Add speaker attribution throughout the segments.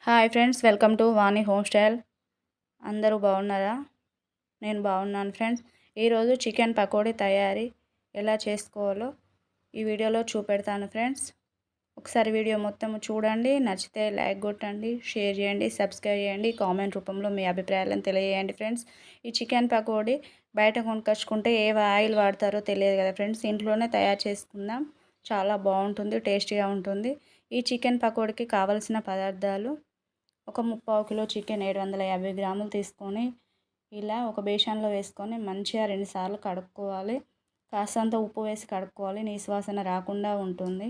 Speaker 1: Hi friends, welcome to Vani home style. అందరూ బాగున్నారా? నేను బాగున్నాను ఫ్రెండ్స్. ఈరోజు చికెన్ పకోడీ తయారీ ఎలా చేసుకోవాలో ఈ వీడియోలో చూపెడతాను ఫ్రెండ్స్. ఒకసారి వీడియో మొత్తం చూడండి. నచ్చితే లైక్ కొట్టండి, షేర్ చేయండి, సబ్స్క్రైబ్ చేయండి, కామెంట్ రూపంలో మీ అభిప్రాయాలను తెలియజేయండి ఫ్రెండ్స్. ఈ చికెన్ పకోడీ బయట కొనుక్కొచ్చుకుంటే ఏ ఆయిల్ వాడతారో తెలియదు కదా ఫ్రెండ్స్. ఇంట్లోనే తయారు చేసుకుందాం. చాలా బాగుంటుంది, టేస్టీగా ఉంటుంది. ఈ చికెన్ పకోడీకి కావలసిన పదార్థాలు: ఒక 3/4 కిలో చికెన్ 750 గ్రాములు తీసుకొని ఇలా ఒక బేషన్లో వేసుకొని మంచిగా 2 సార్లు కడుక్కోవాలి. కాస్తంత ఉప్పు వేసి కడుక్కోవాలి, నీసు వాసన రాకుండా ఉంటుంది.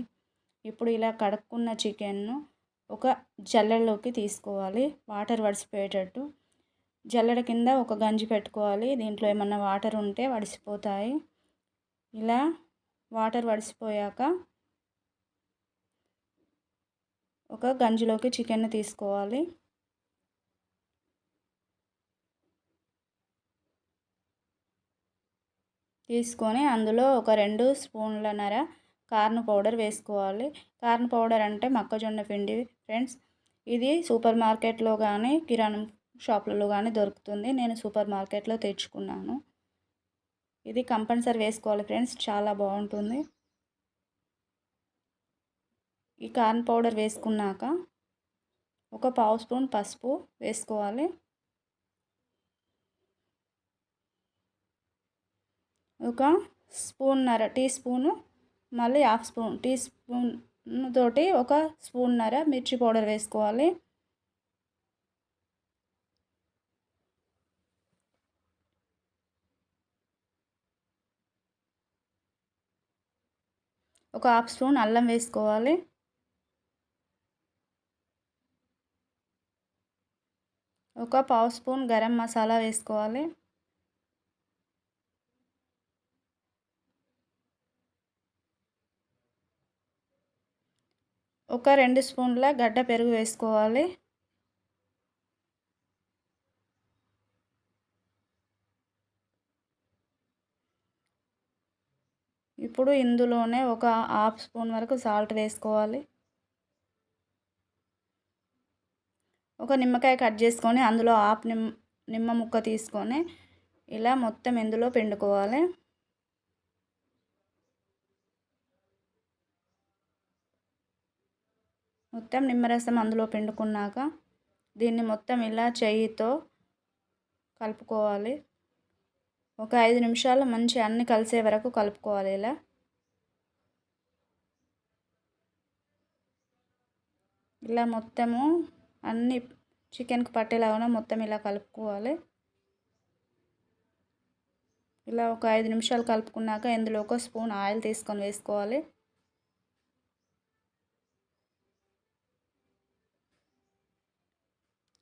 Speaker 1: ఇప్పుడు ఇలా కడుక్కున్న చికెన్ను ఒక జల్లెడలోకి తీసుకోవాలి, వాటర్ వడిసిపోయేటట్టు. జల్లెడ కింద ఒక గంజి పెట్టుకోవాలి, దీంట్లో ఏమన్నా వాటర్ ఉంటే వడిసిపోతాయి. ఇలా వాటర్ వడిసిపోయాక ఒక గంజిలోకి చికెన్ తీసుకోవాలి. తీసుకొని అందులో ఒక 2 స్పూన్లన్నర కార్న్ పౌడర్ వేసుకోవాలి. కార్న్ పౌడర్ అంటే మొక్కజొన్న పిండి ఫ్రెండ్స్. ఇది సూపర్ మార్కెట్లో కానీ కిరాణం షాపులలో కానీ దొరుకుతుంది. నేను సూపర్ మార్కెట్లో తెచ్చుకున్నాను. ఇది కంపల్సరీ వేసుకోవాలి ఫ్రెండ్స్, చాలా బాగుంటుంది. ఈ కార్న్ పౌడర్ వేసుకున్నాక ఒక 1/2 స్పూన్ పసుపు వేసుకోవాలి. ఒక స్పూన్నర టీ స్పూను, మళ్ళీ 1/2 స్పూన్ టీ స్పూన్ తోటి ఒక స్పూన్నర మిర్చి పౌడర్ వేసుకోవాలి. ఒక 1/2 స్పూన్ అల్లం వేసుకోవాలి. ఒక 1/2 స్పూన్ గరం మసాలా వేసుకోవాలి. ఒక 2 స్పూన్ల గడ్డ పెరుగు వేసుకోవాలి. ఇప్పుడు ఇందులోనే ఒక 1/2 స్పూన్ వరకు సాల్ట్ వేసుకోవాలి. ఒక నిమ్మకాయ కట్ చేసుకొని అందులో హాఫ్ నిమ్మ ముక్క తీసుకొని ఇలా మొత్తం ఇందులో పిండుకోవాలి. మొత్తం నిమ్మరసం అందులో పిండుకున్నాక దీన్ని మొత్తం ఇలా చెయ్యితో కలుపుకోవాలి. ఒక 5 నిమిషాలు మంచి అన్ని కలిసే వరకు కలుపుకోవాలి. ఇలా మొత్తము అన్ని చికెన్కి పట్టేలాగా మొత్తం ఇలా కలుపుకోవాలి. ఇలా ఒక 5 నిమిషాలు కలుపుకున్నాక ఇందులో ఒక స్పూన్ ఆయిల్ తీసుకొని వేసుకోవాలి.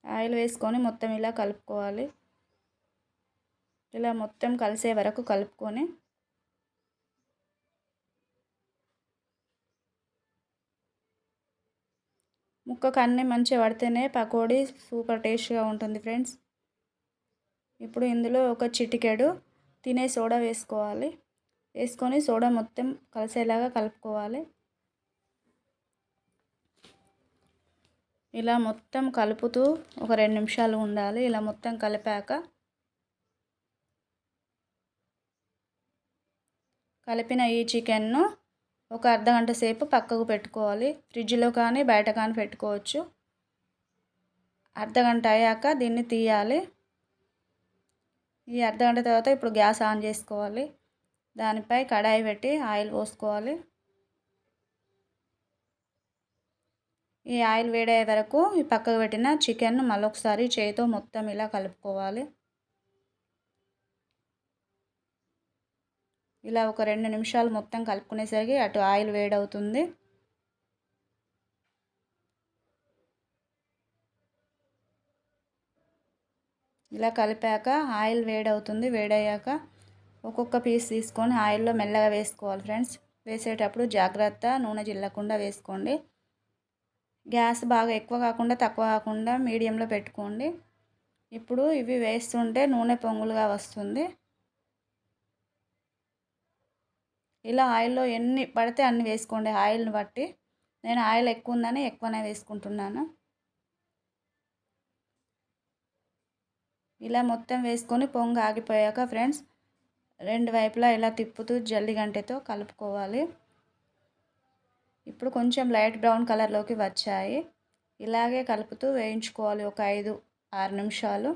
Speaker 1: ఆయిల్ వేసుకొని మొత్తం ఇలా కలుపుకోవాలి. ఇలా మొత్తం కలిసే వరకు కలుపుకొని ముక్కకు అన్నీ మంచిగా పడితేనే పకోడీ సూపర్ టేస్ట్గా ఉంటుంది ఫ్రెండ్స్. ఇప్పుడు ఇందులో ఒక చిటికెడు తినే సోడా వేసుకోవాలి. వేసుకొని సోడా మొత్తం కలిసేలాగా కలుపుకోవాలి. ఇలా మొత్తం కలుపుతూ ఒక 2 నిమిషాలు ఉండాలి. ఇలా మొత్తం కలిపాక కలిపిన ఈ చికెన్ను ఒక అర్ధగంట సేపు పక్కకు పెట్టుకోవాలి. ఫ్రిడ్జ్లో కానీ బయట కానీ పెట్టుకోవచ్చు. అర్ధగంట అయ్యాక దీన్ని తీయాలి. ఈ అర్ధగంట తర్వాత ఇప్పుడు గ్యాస్ ఆన్ చేసుకోవాలి. దానిపై కడాయి పెట్టి ఆయిల్ పోసుకోవాలి. ఈ ఆయిల్ వేడయ్యే వరకు ఈ పక్కకు పెట్టిన చికెన్ మళ్ళొకసారి చేతితో మొత్తం ఇలా కలుపుకోవాలి. ఇలా ఒక 2 నిమిషాలు మొత్తం కలుపుకునేసరికి అటు ఆయిల్ వేడవుతుంది. ఇలా కలిపాక ఆయిల్ వేడవుతుంది. వేడయ్యాక ఒక్కొక్క పీస్ తీసుకొని ఆయిల్లో మెల్లగా వేసుకోవాలి ఫ్రెండ్స్. వేసేటప్పుడు జాగ్రత్త, నూనె జిల్లకుండా వేసుకోండి. గ్యాస్ బాగా ఎక్కువ కాకుండా తక్కువ కాకుండా మీడియంలో పెట్టుకోండి. ఇప్పుడు ఇవి వేస్తుంటే నూనె పొంగులుగా వస్తుంది. ఇలా ఆయిల్లో ఎన్ని పడితే అన్ని వేసుకోండి, ఆయిల్ని బట్టి. నేను ఆయిల్ ఎక్కువ ఉందని ఎక్కువనే వేసుకుంటున్నాను. ఇలా మొత్తం వేసుకొని పొంగు ఆగిపోయాక ఫ్రెండ్స్ రెండు వైపులా ఇలా తిప్పుతూ జల్లిగంటెతో కలుపుకోవాలి. ఇప్పుడు కొంచెం లైట్ బ్రౌన్ కలర్లోకి వచ్చాయి. ఇలాగే కలుపుతూ వేయించుకోవాలి ఒక 5-6 నిమిషాలు.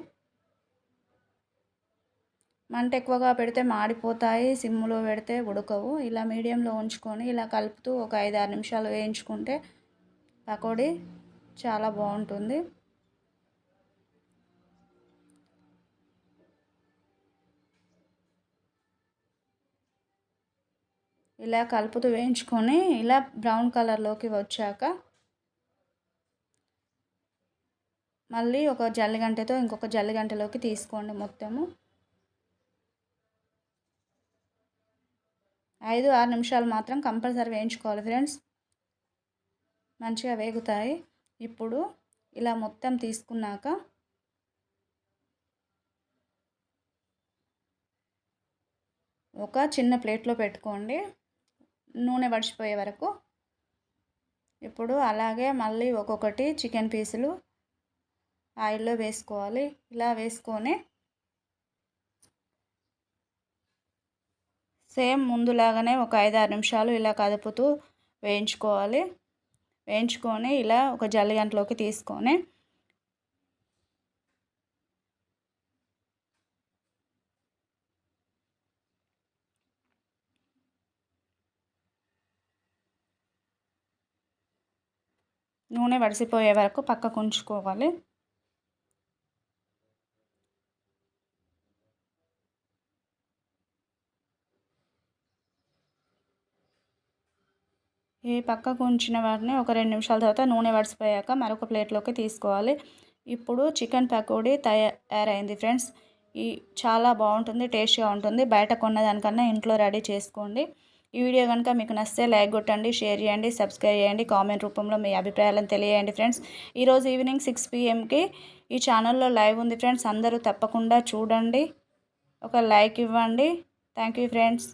Speaker 1: మంట ఎక్కువగా పెడితే మాడిపోతాయి, సిమ్లో పెడితే ఉడకవు. ఇలా మీడియంలో ఉంచుకొని ఇలా కలుపుతూ ఒక 5-6 నిమిషాలు వేయించుకుంటే పకోడీ చాలా బాగుంటుంది. ఇలా కలుపుతూ వేయించుకొని ఇలా బ్రౌన్ కలర్లోకి వచ్చాక మళ్ళీ ఒక జల్లిగంటెతో ఇంకొక జల్లిగంటలోకి తీసుకోండి. మొత్తము 5-6 నిమిషాలు మాత్రం కంపల్సరీ వేయించుకోవాలి ఫ్రెండ్స్, మంచిగా వేగుతాయి. ఇప్పుడు ఇలా మొత్తం తీసుకున్నాక ఒక చిన్న ప్లేట్లో పెట్టుకోండి నూనె వడిచిపోయే వరకు. ఇప్పుడు అలాగే మళ్ళీ ఒక్కొక్కటి చికెన్ పీసులు ఆయిల్లో వేసుకోవాలి. ఇలా వేసుకొని సేమ్ ముందులాగానే ఒక 5-6 నిమిషాలు ఇలా కదుపుతూ వేయించుకోవాలి. వేయించుకొని ఇలా ఒక జల్లిగంటలోకి తీసుకొని నూనె వడిసిపోయే వరకు పక్కకు ఉంచుకోవాలి. ఈ పక్కకు ఉంచిన వాటిని ఒక 2 నిమిషాల తర్వాత నూనె వడిసిపోయాక మరొక ప్లేట్లోకి తీసుకోవాలి. ఇప్పుడు చికెన్ పకోడీ తయారైంది ఫ్రెండ్స్. చాలా బాగుంటుంది, టేస్ట్గా ఉంటుంది. బయట కొన్నదానికన్నా ఇంట్లో రెడీ చేసుకోండి. ఈ వీడియో కనుక మీకు నచ్చితే లైక్ కొట్టండి, షేర్ చేయండి, సబ్స్క్రైబ్ చేయండి, కామెంట్ రూపంలో మీ అభిప్రాయాలను తెలియజేయండి ఫ్రెండ్స్. ఈరోజు ఈవినింగ్ 6 PM ఈ ఛానల్లో లైవ్ ఉంది ఫ్రెండ్స్. అందరూ తప్పకుండా చూడండి, ఒక లైక్ ఇవ్వండి. Thank you friends.